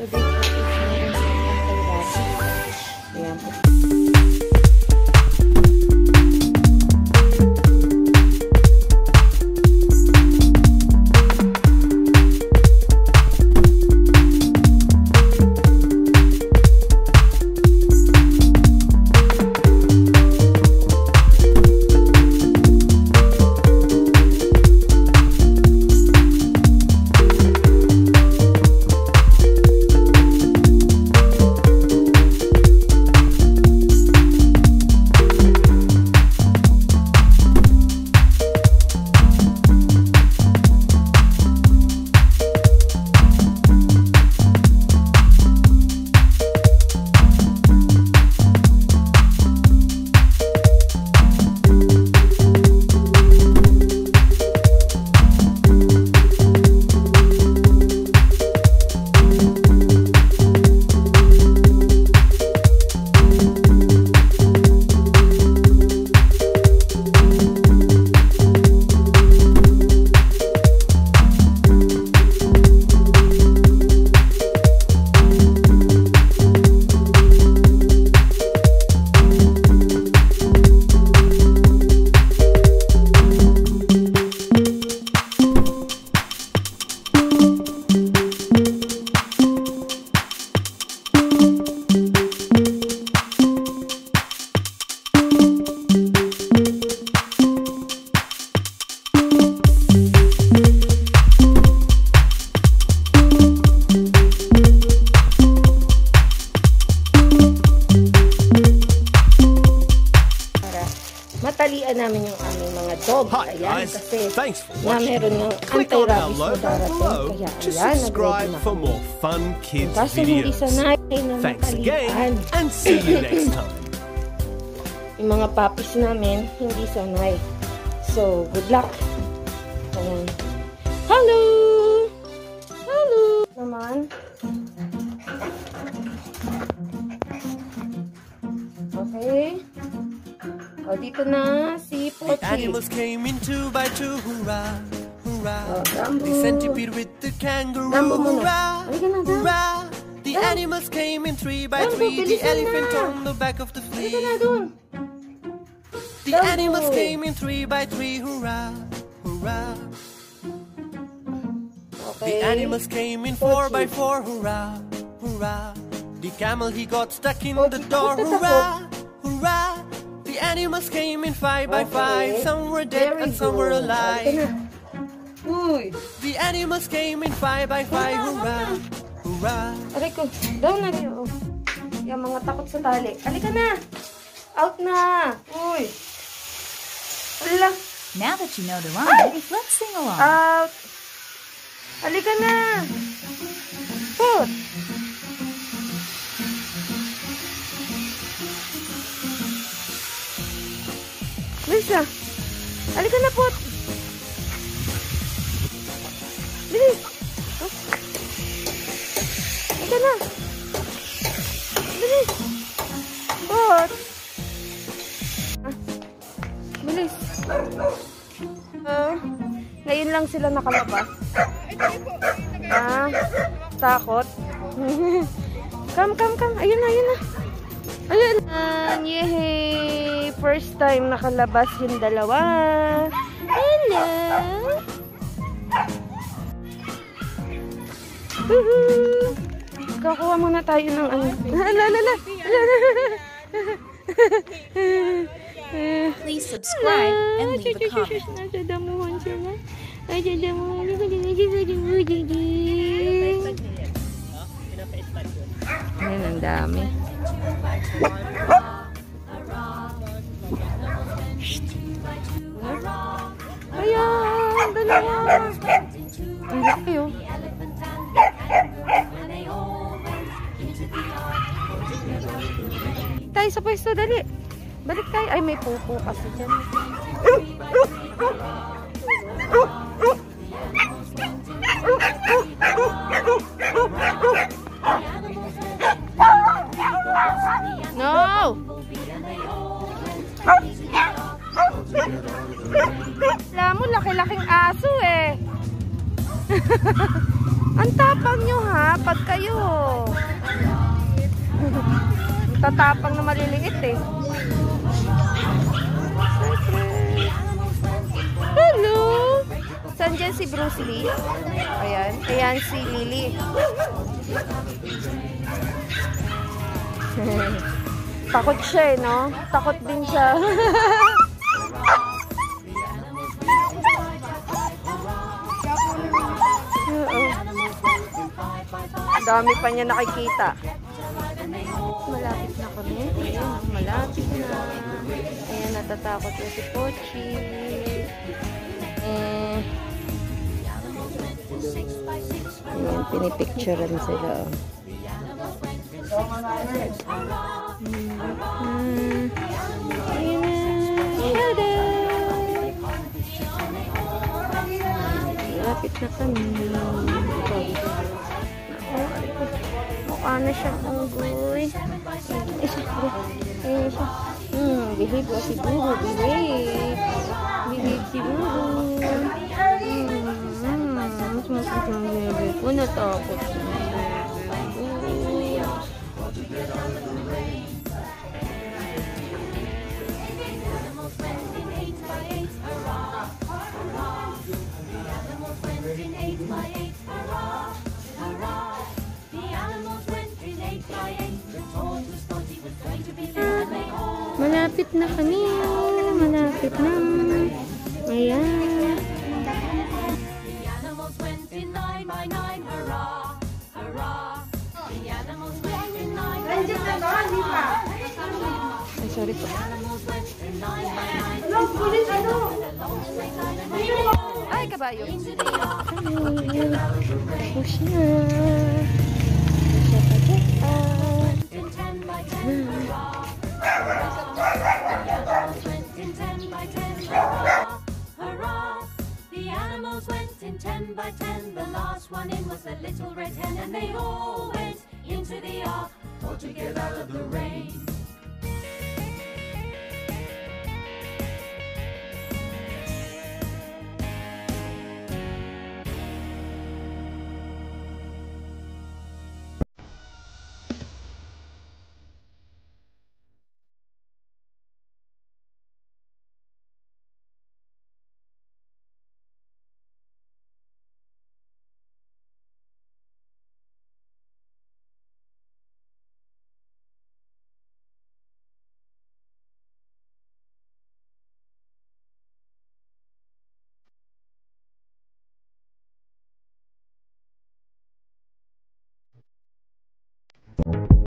Today po is meron silang antirabic. Ayan po. Matalian namin yung aming mga dog. Ayan, kasi na meron ng anti-rabies na darating. Kaya ayan, nag-ready na kami. Kaso hindi sanay na matalian. Yung mga puppies namin, hindi sanay. So, good luck. Ayan. Hello! Hello! Naman. Okay. O, dito na si Pochi. The animals came in 2 by 2, hurrah, hurrah. Rambo. The centipede with the kangaroo, Rambo muna. hurrah, hurrah. The Rambo. animals came in 3 by 3, Rambo, the bilisan elephant na. on the back of the Halika flea. na dun. The Rambo. animals came in 3 by 3, hurrah, hurrah. Okay. The animals came in 4 by 4, hurrah, hurrah. The camel, he got stuck in the door, hurrah, hurrah. The animals came in 5 by 5, some were dead and some were alive. Uy! The animals came in 5 by 5, hurrah, hurrah. Aray ko, down na kayo. Yung mga takot sa tali. Halika na! Out na! Uy! Ala! Now that you know the rhyme, let's sing along. Out! Halika na! Put! Lisa! Halika na, Put! Bilis! Oh. Halika na! Bilis! Put! Ah. Bilis! Ngayon lang sila nakalabas. Takot. Come. Ayun na. Ayun. Yehey! First time nakalabas yung dalawa. Hello! Woohoo! Kakuha muna tayo ng ano. Please subscribe and leave a comment. Nasa damuhan sila. Nasa damuhan. Ayan, ang dami. Ayan, dalawa. Ang laki oh. Tayo sa pwesto, dali. Balik tayo. Ay, may pupo kasi dyan. No! Alam mo, laki-laking aso eh. Ang tapang nyo ha, pag kayo. Tatapang na maliliit eh. Hello! Saan dyan si Bruce Lee? Ayan. Ayan si Lily. Takot siya eh, no? Takot din siya. Dami pa niya nakikita. Malapit na kami. Ayan, malapit na. Ayan, natatakot na si Pochi. Ayan, pinipicturean sila. Ayan na. Malapit na kami. Mukha na siyang unggoy. Ayan siya. Behave si Buho. Behave. Behave si Buho. Sumasakit ng bebe ko. Natakot siya. Malapit na kami. Malapit na. Ayan. Ay, sorry po. Ay, kabayo. Tapos na. The animals went in 10 by 10. The last one in was a little red hen, and they all went into the ark, all to get out of the rain.